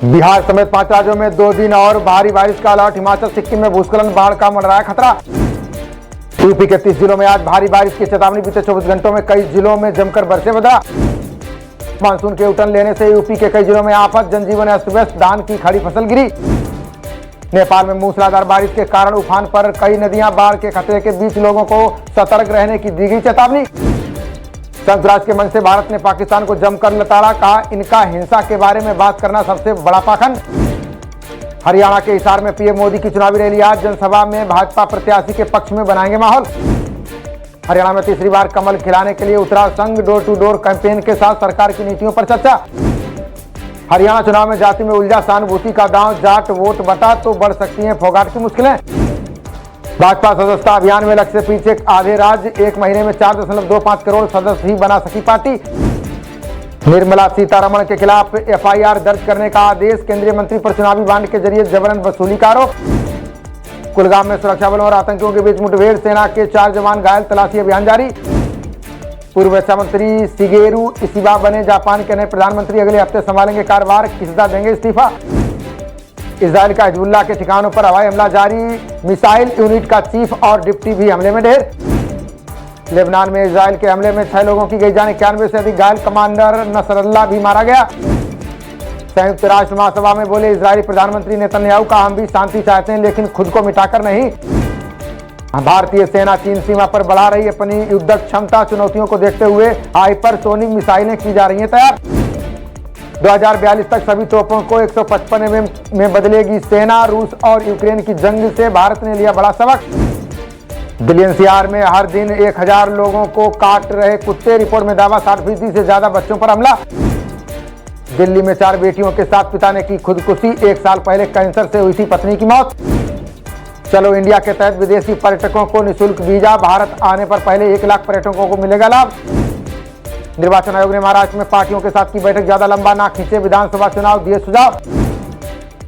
बिहार समेत 5 राज्यों में 2 दिन और भारी बारिश का अलर्ट। हिमाचल सिक्किम में भूस्खलन, बाढ़ का मंडराया खतरा। यूपी के 30 जिलों में आज भारी बारिश की चेतावनी। बीते 24 घंटों में कई जिलों में जमकर बरसे बदरा। मानसून के उठन लेने से यूपी के कई जिलों में आफत, जनजीवन अस्त व्यस्त, धान की खड़ी फसल गिरी। नेपाल में मूसलाधार बारिश के कारण उफान पर कई नदियां, बाढ़ के खतरे के बीच लोगों को सतर्क रहने की दी गई चेतावनी। संयुक्त राष्ट्र के मंच से भारत ने पाकिस्तान को जमकर लताड़ा, कहा इनका हिंसा के बारे में बात करना सबसे बड़ा पाखंड। हरियाणा के हिसार में पीएम मोदी की चुनावी रैली। आज जनसभा में भाजपा प्रत्याशी के पक्ष में बनाएंगे माहौल। हरियाणा में तीसरी बार कमल खिलाने के लिए उतरा संघ। डोर टू डोर कैंपेन के साथ सरकार की नीतियों पर चर्चा। हरियाणा चुनाव में जाति में उलझा सहानुभूति का दांव। जाट वोट बटा तो बढ़ सकती हैं फोगाट की मुश्किलें। भाजपा सदस्यता अभियान में लक्ष्य से पीछे आधे राज्य। 1 महीने में 4.25 करोड़ सदस्य ही बना सकी पार्टी। निर्मला सीतारमण के खिलाफ एफआईआर दर्ज करने का आदेश। केंद्रीय मंत्री पर चुनावी बांड के जरिए जबरन वसूली का आरोप। कुलगाम में सुरक्षा बलों और आतंकियों के बीच मुठभेड़, सेना के 4 जवान घायल, तलाशी अभियान जारी। पूर्व रक्षा मंत्री शिगेरू इशिबा बने जापान के नए प्रधानमंत्री। अगले हफ्ते संभालेंगे कार्यभार, किसदा देंगे इस्तीफा। इजराइल का हिजबुल्लाह के ठिकानों पर हवाई हमला जारी। मिसाइल यूनिट का चीफ और डिप्टी भी हमले में ढेर। लेबनान में इजराइल के हमले में 6 लोगों की गई जान, 91 से अधिक घायल। कमांडर नसरल्ला भी मारा गया। संयुक्त राष्ट्र महासभा में बोले इजरायली प्रधानमंत्री नेतन्याहू का हम भी शांति चाहते हैं लेकिन खुद को मिटाकर नहीं। भारतीय सेना चीन सीमा पर बढ़ा रही अपनी युद्धक क्षमता। चुनौतियों को देखते हुए हाइपरसोनिक मिसाइलें की जा रही हैं तैयार। 2042 तक सभी तोपों को 155 में बदलेगी सेना। रूस और यूक्रेन की जंग से भारत ने लिया बड़ा सबक। दिल्ली एनसीआर में हर दिन 1000 लोगों को काट रहे कुत्ते। रिपोर्ट में दावा 60% से ज्यादा बच्चों पर हमला। दिल्ली में 4 बेटियों के साथ पिता ने की खुदकुशी। 1 साल पहले कैंसर से हुई थी पत्नी की मौत। चलो इंडिया के तहत विदेशी पर्यटकों को निःशुल्क वीजा। भारत आने पर पहले 1 लाख पर्यटकों को मिलेगा लाभ। निर्वाचन आयोग ने महाराष्ट्र में पार्टियों के साथ की बैठक। ज्यादा लंबा ना खींचे विधानसभा चुनाव, दिए सुझाव।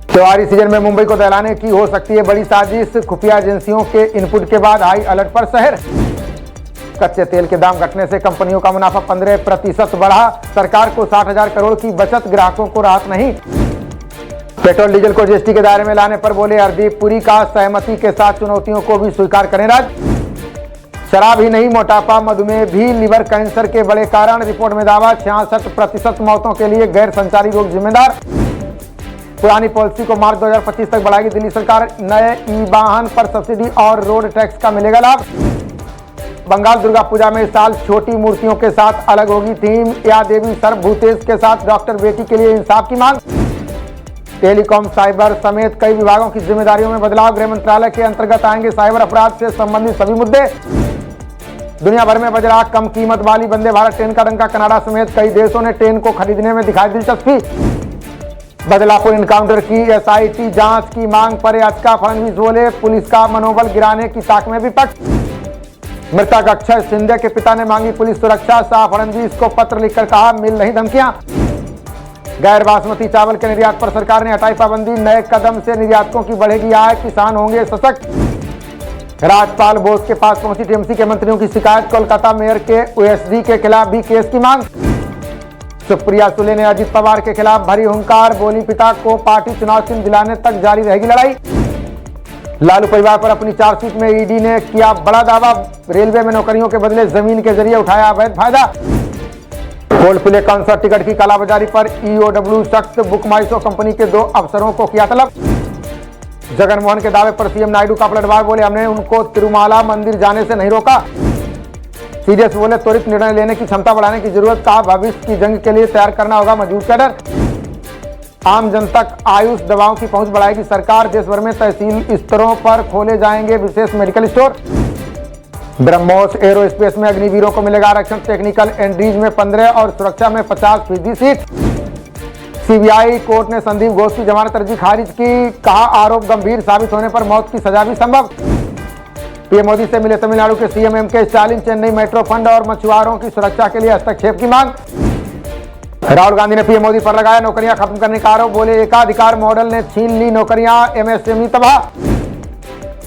त्योहारी सीजन में मुंबई को दहलाने की हो सकती है बड़ी साजिश। खुफिया एजेंसियों के इनपुट के बाद हाई अलर्ट पर शहर। कच्चे तेल के दाम घटने से कंपनियों का मुनाफा 15% बढ़ा। सरकार को 60,000 करोड़ की बचत, ग्राहकों को राहत नहीं। पेट्रोल डीजल को जीएसटी के दायरे में लाने पर बोले हरदीप पुरी, का सहमति के साथ चुनौतियों को भी स्वीकार करें राज्य। शराब ही नहीं, मोटापा, मधुमेह भी लिवर कैंसर के बड़े कारण। रिपोर्ट में दावा 66% मौतों के लिए गैर संचारी रोग जिम्मेदार। पुरानी पॉलिसी को मार्च 2025 तक बढ़ाएगी दिल्ली सरकार। नए ई वाहन पर सब्सिडी और रोड टैक्स का मिलेगा लाभ। बंगाल दुर्गा पूजा में इस साल छोटी मूर्तियों के साथ अलग होगी थीम। या देवी सर्वभूतेश के साथ डॉक्टर बेटी के लिए इंसाफ की मांग। टेलीकॉम, साइबर समेत कई विभागों की जिम्मेदारियों में बदलाव। गृह मंत्रालय के अंतर्गत आएंगे साइबर अपराध से संबंधित सभी मुद्दे। दुनिया भर में बज रहा कम कीमत वाली वंदे भारत ट्रेन का डंका। कनाडा समेत कई देशों ने ट्रेन को खरीदने में दिखाई दिलचस्पी। बदलापुर इनकाउंटर की एसआईटी जांच की मांग पर याचिका। फडणवीस बोले पुलिस का मनोबल गिराने की ताक में विपक्ष। मृतक अक्षय शिंदे के पिता ने मांगी पुलिस सुरक्षा। शाह फडणवीस को पत्र लिखकर कहा मिल रही धमकियां। गैर बासमती चावल के निर्यात पर सरकार ने हटाई पाबंदी। नए कदम से निर्यातकों की बढ़ेगी आय, किसान होंगे सशक्त। राज्यपाल बोस के पास पहुंची टीएमसी के मंत्रियों की शिकायत। कोलकाता मेयर के ओएसडी के खिलाफ भी केस की मांग। सुप्रिया सुले ने अजित पवार के खिलाफ भरी हुंकार। बोली पिता को पार्टी चुनाव चिन्ह दिलाने तक जारी रहेगी लड़ाई। लालू परिवार पर अपनी चार्जशीट में ईडी ने किया बड़ा दावा। रेलवे में नौकरियों के बदले जमीन के जरिए उठाया अवैध फायदा। कोल्डप्ले कॉन्सर्ट टिकट की कालाबाजारी पर ईओडब्ल्यू सख्त। बुक माई शो कंपनी के 2 अफसरों को किया तलब। जगनमोहन के दावे पर सीएम नायडू का पलटवार। बोले हमने उनको तिरुमाला मंदिर जाने से नहीं रोका। सीरियस बोले त्वरित निर्णय लेने की क्षमता बढ़ाने की जरूरत। कहा भविष्य की जंग के लिए तैयार करना होगा मजबूत कैडर। आम जन तक आयुष दवाओं की पहुंच बढ़ाएगी सरकार। देश भर में तहसील स्तरों पर खोले जाएंगे विशेष मेडिकल स्टोर। ब्रह्मोस एरोस्पेस में अग्निवीरों को मिलेगा आरक्षण। टेक्निकल एंट्रीज में 15 और सुरक्षा में 50% सीट। सीबीआई कोर्ट ने संदीप घोष की जमानत अर्जी खारिज की। कहा आरोप गंभीर साबित होने पर मौत की सजा भी संभव। पीएम मोदी से मिले तमिलनाडु के CM MK Stalin. Chennai metro fund और मछुआरों की सुरक्षा के लिए हस्तक्षेप की मांग। राहुल गांधी ने पीएम मोदी पर लगाया नौकरियां खत्म करने का आरोप। बोले एकाधिकार मॉडल ने छीन ली नौकरियां, एमएसएमई तबाह।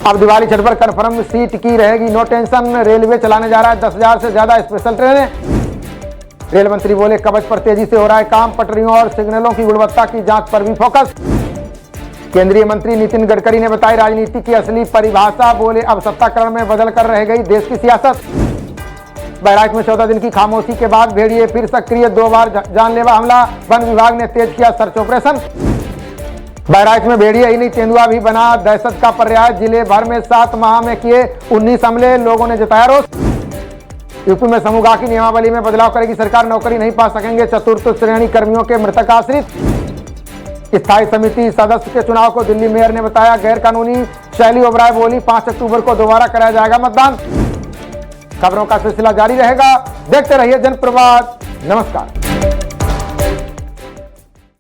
अब दिवाली छठ पर कन्फर्म सीट की रहेगी नो टेंशन। रेलवे चलाने जा रहा है 10,000 से ज्यादा स्पेशल ट्रेनें। रेल मंत्री बोले कवच पर तेजी से हो रहा है काम, पटरियों और सिग्नलों की गुणवत्ता की जांच पर भी फोकस। केंद्रीय मंत्री नितिन गडकरी ने बताई राजनीति की असली परिभाषा, बोले अब सत्ताकरण में बदल कर रह गई देश की सियासत। बहराइच में 14 दिन की खामोशी के बाद भेड़िए फिर सक्रिय, 2 बार जानलेवा हमला, वन विभाग ने तेज किया सर्च ऑपरेशन। बहराइच में भेड़िया ही नहीं तेंदुआ भी बना दहशत का पर्याय, जिले भर में 7 माह में किए 19 हमले, लोगों ने जताया रोष। यूपी में समूह की नियमावली में बदलाव करेगी सरकार, नौकरी नहीं पा सकेंगे चतुर्थ श्रेणी कर्मियों के मृतक आश्रित। स्थायी समिति सदस्य के चुनाव को दिल्ली मेयर ने बताया गैर कानूनी, शैली ओबराय बोली 5 अक्टूबर को दोबारा कराया जाएगा मतदान। खबरों का सिलसिला जारी रहेगा, देखते रहिए जनप्रवाद। नमस्कार।